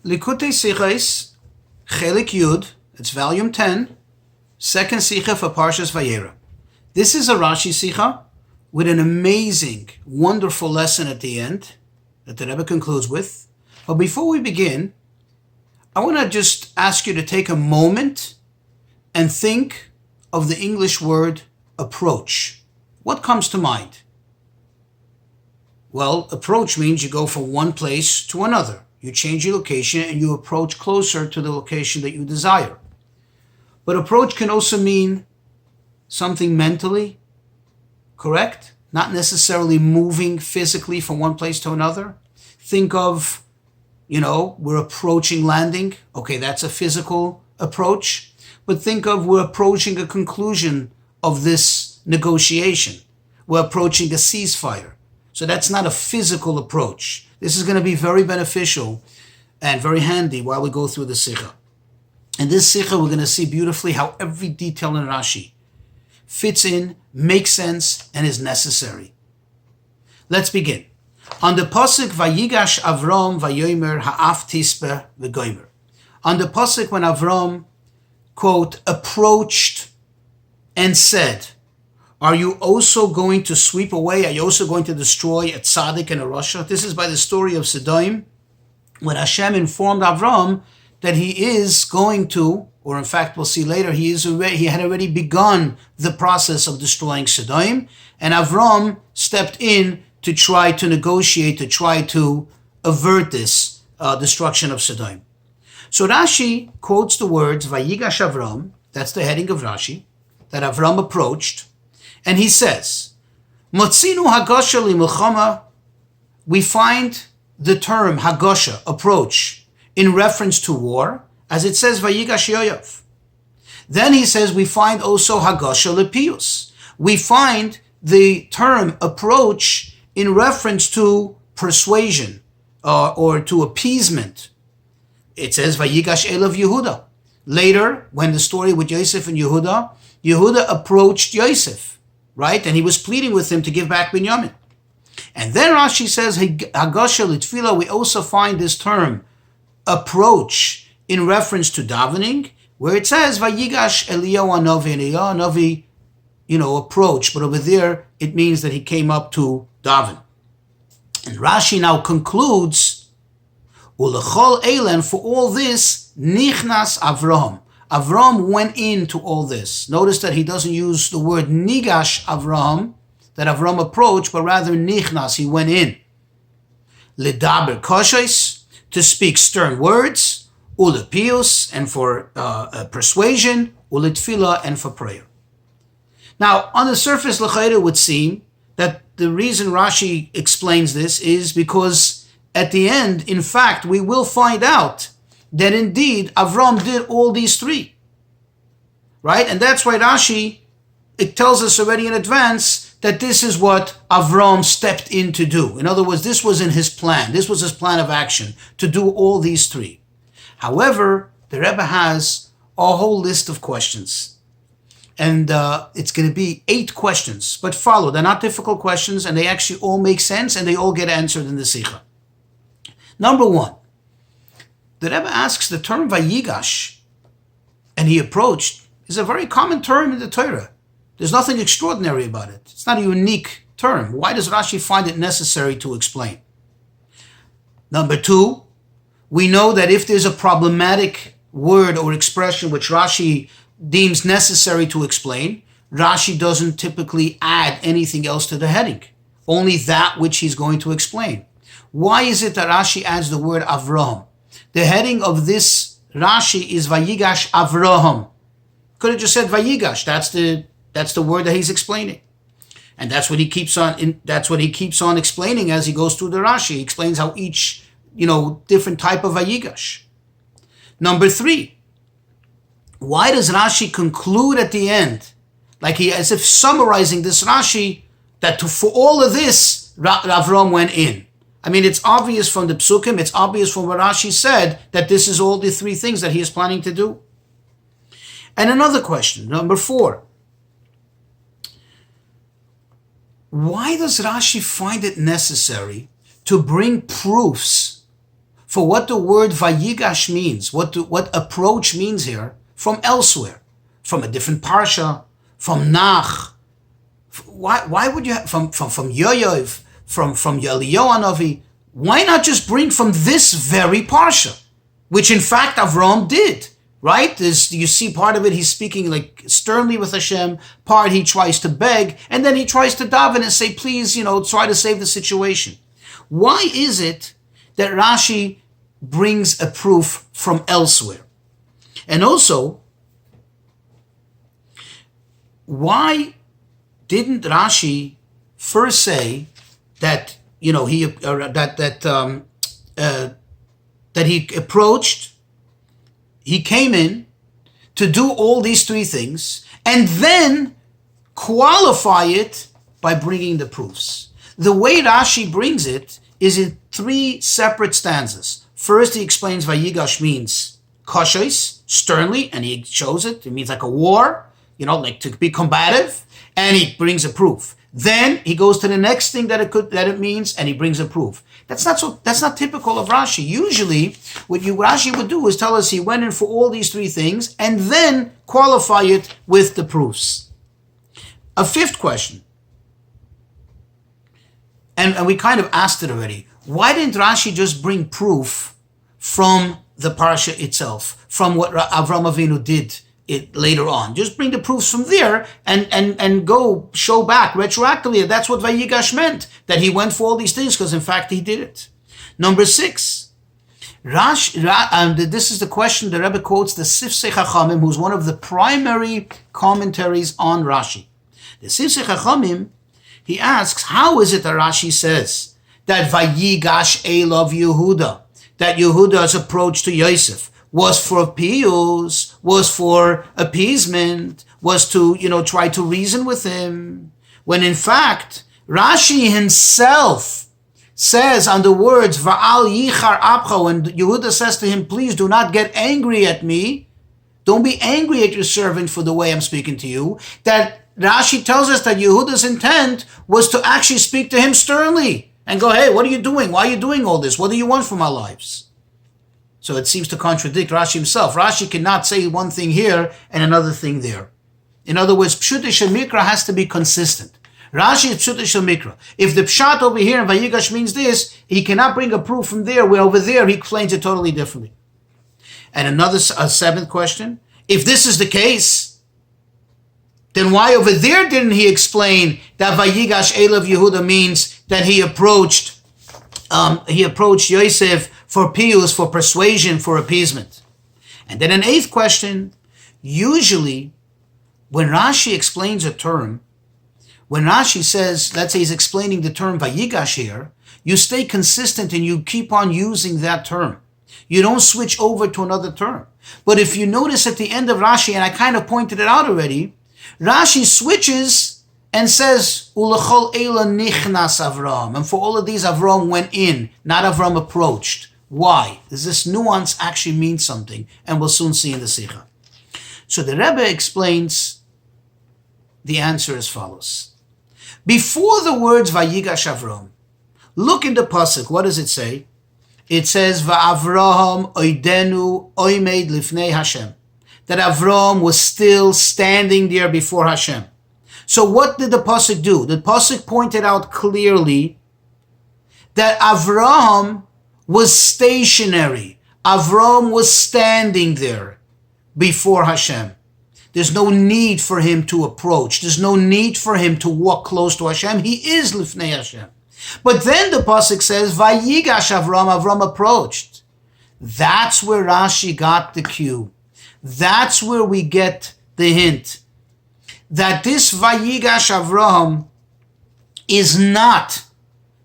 Likutei Sichos, Chelik Yud, it's volume 10, second Sicha for Parshas Vayeira. This is a Rashi Sicha with an amazing, wonderful lesson at the end that the Rebbe concludes with. But before we begin, I want to just ask you to take a moment and think of the English word approach. What comes to mind? Well, approach means you go from one place to another. You change your location and you approach closer to the location that you desire. But approach can also mean something mentally, correct? Not necessarily moving physically from one place to another. Think of, we're approaching landing. Okay, that's a physical approach. But think of we're approaching a conclusion of this negotiation. We're approaching a ceasefire. So that's not a physical approach. This is going to be very beneficial and very handy while we go through the Sicha. In this Sicha, we're going to see beautifully how every detail in Rashi fits in, makes sense, and is necessary. Let's begin. On the pasuk, Vayigash Avrohom Vayomer Ha'af Tispe V'Goymer. On the pasuk when Avrohom, quote, approached and said, are you also going to sweep away? Are you also going to destroy a tzaddik and a rasha? This is by the story of Sodom, when Hashem informed Avrohom that he is going to, or in fact we'll see later, he had already begun the process of destroying Sodom, and Avrohom stepped in to try to negotiate, to try to avert this destruction of Sodom. So Rashi quotes the words Vayigash Avrohom, that's the heading of Rashi, that Avrohom approached, and he says, Motzinu Hagosha Limilchama, we find the term Hagosha, approach, in reference to war, as it says Vayigash Yoav. Then he says we find also Hagosha Lepius. We find the term approach in reference to persuasion or to appeasement. It says Vayigash Elav Yehuda. Later, when the story with Yosef and Yehuda approached Yosef, right? And he was pleading with him to give back Binyamin. And then Rashi says, Hagosha Litfila, we also find this term, approach, in reference to davening, where it says, Vayigash Eliyahu Hanavi, and Eliyahu Hanavi, approach, but over there, it means that he came up to daven. And Rashi now concludes, Ulechol Eilen, for all this, Nichnas Avrohom. Avrohom went into all this. Notice that he doesn't use the word Nigash Avrohom, that Avrohom approached, but rather Nichnas, he went in. Ledaber Koshes, to speak stern words, Ulepius, and for persuasion, Uletfila, and for prayer. Now, on the surface, L'chayre would seem that the reason Rashi explains this is because at the end, in fact, we will find out that indeed Avrohom did all these three, right? And that's why Rashi, it tells us already in advance that this is what Avrohom stepped in to do. In other words, this was in his plan. This was his plan of action, to do all these three. However, the Rebbe has a whole list of questions. And it's going to be 8 questions, but follow. They're not difficult questions, and they actually all make sense, and they all get answered in the Sicha. Number 1. The Rebbe asks, the term Vayigash, and he approached, is a very common term in the Torah. There's nothing extraordinary about it. It's not a unique term. Why does Rashi find it necessary to explain? Number 2, we know that if there's a problematic word or expression which Rashi deems necessary to explain, Rashi doesn't typically add anything else to the heading, only that which he's going to explain. Why is it that Rashi adds the word Avrohom? The heading of this Rashi is Vayigash Avrohom. Could have just said Vayigash. That's the word that he's explaining, and that's what he keeps on explaining as he goes through the Rashi. He explains how each different type of Vayigash. Number 3, why does Rashi conclude at the end, as if summarizing this Rashi, that for all of this Avrohom went in? I mean, it's obvious from the psukim, it's obvious from what Rashi said, that this is all the 3 things that he is planning to do. And another question, number 4. Why does Rashi find it necessary to bring proofs for what the word Vayigash means, what approach means here, from elsewhere, from a different parsha, from Nach. Why would you have, from Yoyov, from Eliyahu Hanavi? Why not just bring from this very parsha, which in fact Avrohom did, right? You see part of it, he's speaking like sternly with Hashem, part he tries to beg, and then he tries to daven and say, please, try to save the situation. Why is it that Rashi brings a proof from elsewhere? And also, why didn't Rashi first say that he approached, he came in to do all these three things, and then qualify it by bringing the proofs? The way Rashi brings it is in three separate stanzas. First, he explains Vayigash means kashos, sternly, and he shows it. It means like a war, like to be combative, and he brings a proof. Then he goes to the next thing that it means, and he brings a proof. That's not typical of Rashi. Usually, what Rashi would do is tell us he went in for all these three things, and then qualify it with the proofs. A fifth question, and we kind of asked it already. Why didn't Rashi just bring proof from the parsha itself, from what Avram Avinu did it later on? Just bring the proofs from there and go show back retroactively. That's what Vayigash meant, that he went for all these things, because in fact he did it. Number 6, this is the question the Rebbe quotes the Sifsei Chachamim, who's one of the primary commentaries on Rashi. The Sifsei Chachamim, he asks, how is it that Rashi says that Vayigash Elav Yehuda, that Yehuda's approach to Yosef was for piyus, was for appeasement, was to, try to reason with him, when in fact, Rashi himself says on the words, Va'al yichar apcha, when Yehuda says to him, please do not get angry at me, don't be angry at your servant for the way I'm speaking to you, that Rashi tells us that Yehuda's intent was to actually speak to him sternly and go, hey, what are you doing? Why are you doing all this? What do you want from our lives? So it seems to contradict Rashi himself. Rashi cannot say one thing here and another thing there. In other words, Pshut Shel Mikra has to be consistent. Rashi is Pshut Shel Mikra. If the Pshat over here in Vayigash means this, he cannot bring a proof from there, where over there he explains it totally differently. And a seventh question, if this is the case, then why over there didn't he explain that Vayigash Elav Yehuda means that he approached Yosef for piyus, for persuasion, for appeasement? And then an eighth question, usually when Rashi explains a term, when Rashi says, let's say he's explaining the term Vayigash here, you stay consistent and you keep on using that term. You don't switch over to another term. But if you notice at the end of Rashi, and I kind of pointed it out already, Rashi switches and says, Ulechol Eila nichnas Avrohom. And for all of these, Avrohom went in, not Avrohom approached. Why? Does this nuance actually mean something? And we'll soon see in the Sicha. So the Rebbe explains the answer as follows. Before the words Vayigash Avrohom, look in the pasuk. What does it say? It says, Va'Avrohom oidenu oimed lifnei Hashem. That Avrohom was still standing there before Hashem. So what did the pasuk do? The pasuk pointed out clearly that Avrohom was stationary. Avrohom was standing there before Hashem. There's no need for him to approach. There's no need for him to walk close to Hashem. He is lifnei Hashem. But then the pasuk says, Vayigash Avrohom, Avrohom approached. That's where Rashi got the cue. That's where we get the hint that this Vayigash Avrohom is not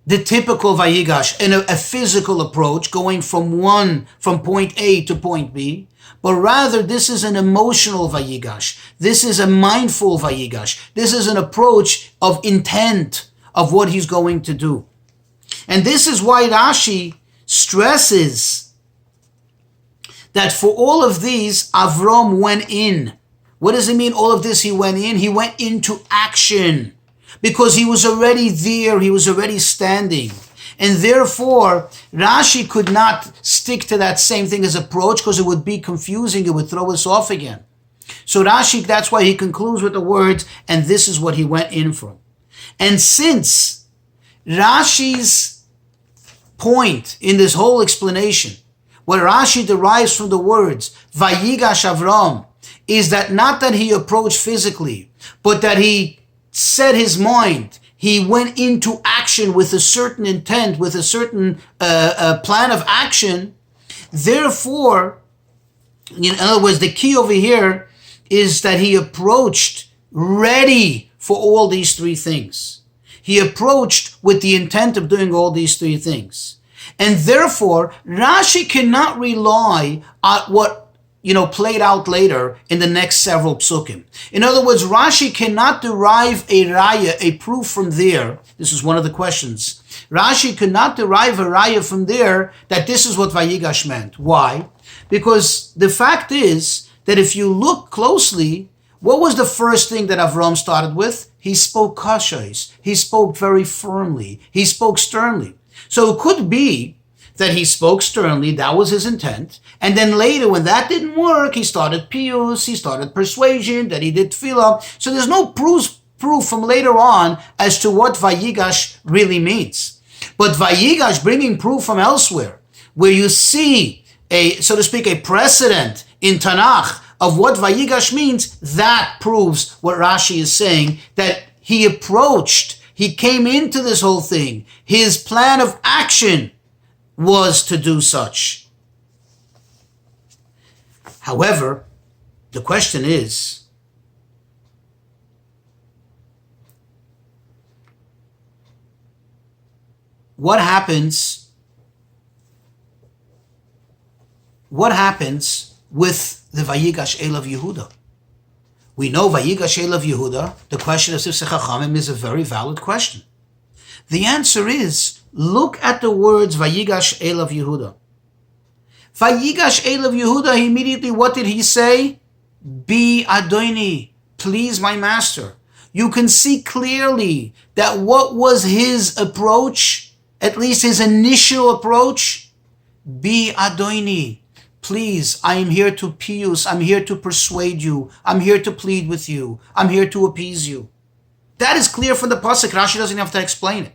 the typical Vayigash, in a physical approach going from point A to point B, but rather this is an emotional Vayigash. This is a mindful Vayigash. This is an approach of intent of what he's going to do. And this is why Rashi stresses that for all of these, Avrohom went in. What does it mean, all of this he went in? He went into action because he was already there. He was already standing. And therefore, Rashi could not stick to that same thing as approach because it would be confusing. It would throw us off again. So Rashi, that's why he concludes with the words, and this is what he went in from. And since Rashi's point in this whole explanation, what Rashi derives from the words, Vayigash Avrohom, is that not that he approached physically, but that he set his mind, he went into action with a certain intent, with a certain plan of action. Therefore, in other words, the key over here is that he approached ready for all these three things. He approached with the intent of doing all these three things. And therefore, Rashi cannot rely on what played out later in the next several psukim. In other words, Rashi cannot derive a raya, a proof from there. This is one of the questions. Rashi cannot derive a raya from there that this is what Vayigash meant. Why? Because the fact is that if you look closely, what was the first thing that Avrohom started with? He spoke kashais. He spoke very firmly. He spoke sternly. So it could be that he spoke sternly, that was his intent, and then later when that didn't work, he started piyus, he started persuasion, that he did tefillah. So there's no proof from later on as to what Vayigash really means. But Vayigash, bringing proof from elsewhere, where you see so to speak, a precedent in Tanakh of what Vayigash means, that proves what Rashi is saying, that he came into this whole thing, his plan of action was to do such. However, the question is, what happens with the Vayigash Elav Yehuda? We know Vayigash Elav Yehuda, the question of Sifsei Chachamim is a very valid question. The answer is, look at the words Vayigash Elav Yehuda. Vayigash Elav Yehuda, immediately what did he say? Be Adoni, please my master. You can see clearly that what was his approach, at least his initial approach? Be Adoni, please, I am here to piyus, I'm here to persuade you, I'm here to plead with you, I'm here to appease you. That is clear from the pasuk. Rashi doesn't have to explain it.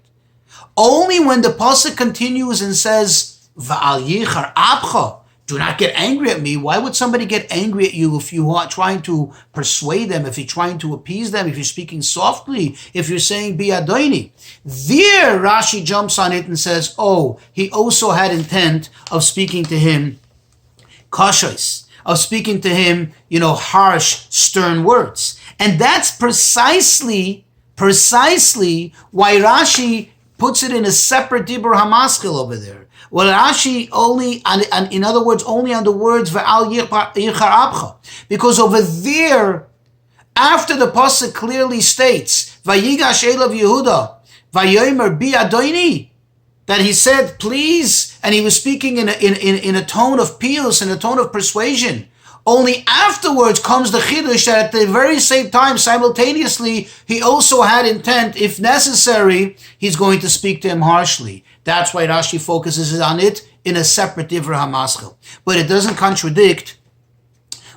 Only when the pasuk continues and says, Va'al yichar abcha, do not get angry at me. Why would somebody get angry at you if you are trying to persuade them, if you're trying to appease them, if you're speaking softly, if you're saying bi adoini? There, Rashi jumps on it and says, oh, he also had intent of speaking to him kashos, of speaking to him, harsh, stern words. And that's precisely why Rashi puts it in a separate dibur hamaskel over there. Well, Rashi only, in other words, only on the words Va'al yichar abcha, because over there, after the pasuk clearly states Vayigash Elav Yehuda, Vayomer bi Adoini, that he said please, and he was speaking in a tone of piyus, in a tone of persuasion. Only afterwards comes the chidush that at the very same time, simultaneously, he also had intent, if necessary, he's going to speak to him harshly. That's why Rashi focuses on it in a separate divrei hamaschil. But it doesn't contradict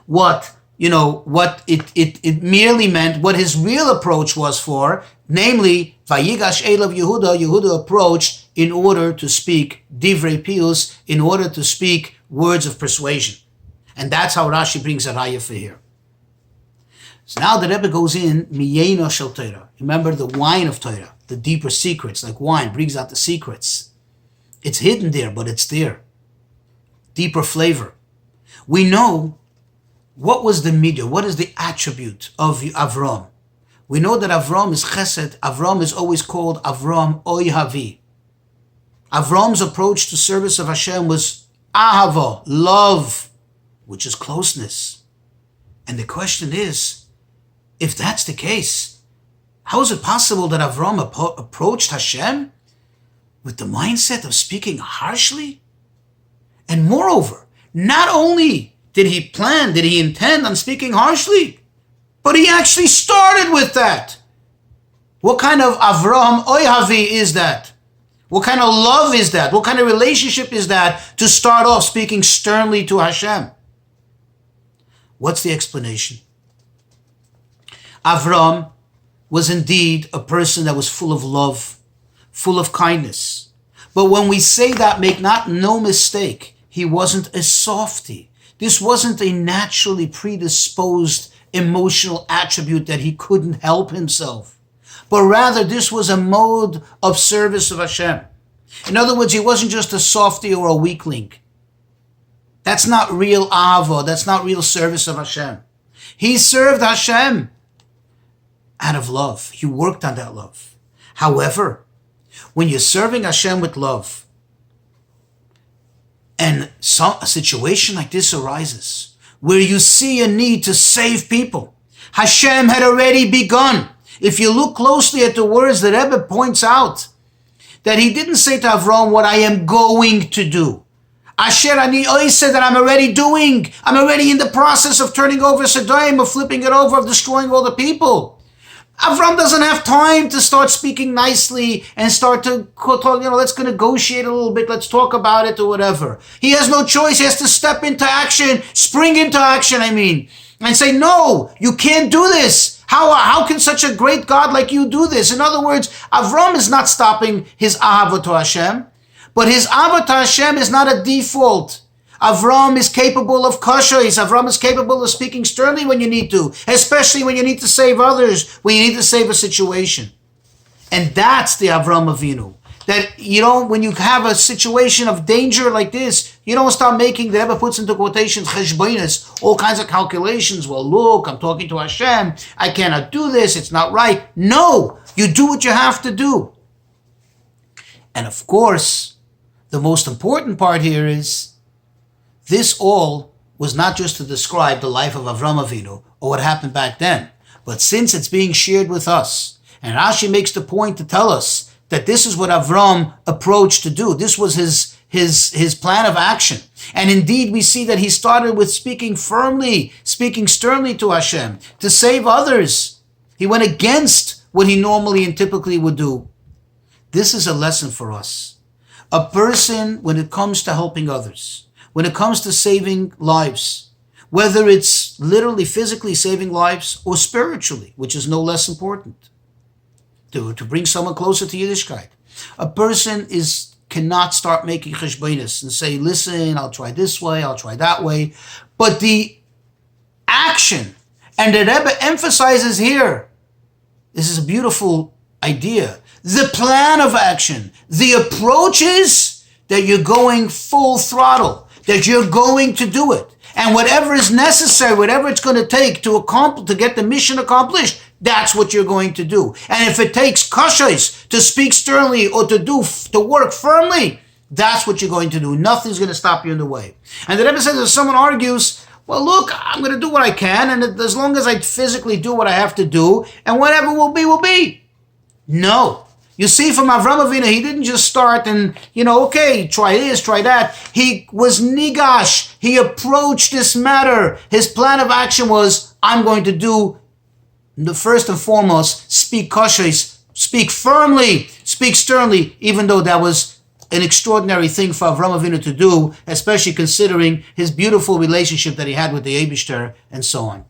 what it merely meant, what his real approach was for, namely, Vayigash Elav Yehuda, Yehuda approached in order to speak divrei piyus, in order to speak words of persuasion. And that's how Rashi brings a raya for here. So now the Rebbe goes in, miyena shel Torah. Remember the wine of Torah, the deeper secrets, like wine, brings out the secrets. It's hidden there, but it's there. Deeper flavor. We know what was the midah, what is the attribute of Avrohom. We know that Avrohom is chesed. Avrohom is always called Avrohom Oihavi. Avrohom's approach to service of Hashem was ahava, love, which is closeness. And the question is, if that's the case, how is it possible that Avrohom approached Hashem with the mindset of speaking harshly? And moreover, not only did he intend on speaking harshly, but he actually started with that. What kind of Avrohom Oihavi is that? What kind of love is that? What kind of relationship is that to start off speaking sternly to Hashem? What's the explanation? Avrohom was indeed a person that was full of love, full of kindness. But when we say that, make no mistake, he wasn't a softy. This wasn't a naturally predisposed emotional attribute that he couldn't help himself. But rather, this was a mode of service of Hashem. In other words, he wasn't just a softy or a weakling. That's not real ahava. That's not real service of Hashem. He served Hashem out of love. He worked on that love. However, when you're serving Hashem with love, and a situation like this arises, where you see a need to save people, Hashem had already begun. If you look closely at the words, the Rebbe points out that he didn't say to Avrohom, what I am going to do. Asher ani oiseh, that I'm already doing. I'm already in the process of turning over Sodom, of flipping it over, of destroying all the people. Avrohom doesn't have time to start speaking nicely and start to talk, let's negotiate a little bit, let's talk about it or whatever. He has no choice. He has to step into action, spring into action, and say, no, you can't do this. How can such a great God like you do this? In other words, Avrohom is not stopping his ahava to Hashem, but his ahava to Hashem is not a default. Avrohom is capable of kashrus. Avrohom is capable of speaking sternly when you need to, especially when you need to save others, when you need to save a situation. And that's the Avrohom Avinu. That, when you have a situation of danger like this, you don't start making, the Rebbe puts into quotations, cheshbonos, all kinds of calculations. Well, look, I'm talking to Hashem. I cannot do this. It's not right. No, you do what you have to do. And of course, the most important part here is, this all was not just to describe the life of Avrohom Avinu or what happened back then, but since it's being shared with us, and Rashi makes the point to tell us that this is what Avrohom approached to do. This was his plan of action. And indeed, we see that he started with speaking firmly, speaking sternly to Hashem, to save others. He went against what he normally and typically would do. This is a lesson for us. A person, when it comes to helping others, when it comes to saving lives, whether it's literally physically saving lives or spiritually, which is no less important, to bring someone closer to Yiddishkeit, a person cannot start making cheshbonos and say, listen, I'll try this way, I'll try that way. But the action, and the Rebbe emphasizes here, this is a beautiful idea, the plan of action, the approach is that you're going full throttle, that you're going to do it. And whatever is necessary, whatever it's going to take to get the mission accomplished, that's what you're going to do. And if it takes kashrus to speak sternly or to work firmly, that's what you're going to do. Nothing's going to stop you in the way. And the Rebbe says, if someone argues, well, look, I'm going to do what I can, and as long as I physically do what I have to do, and whatever will be, will be. No. You see, from Avrohom Avinu, he didn't just start and, okay, try this, try that. He was nigash. He approached this matter. His plan of action was, I'm going to do, the first and foremost, speak kashrus, speak firmly, speak sternly, even though that was an extraordinary thing for Avrohom Avinu to do, especially considering his beautiful relationship that he had with the Eibishter and so on.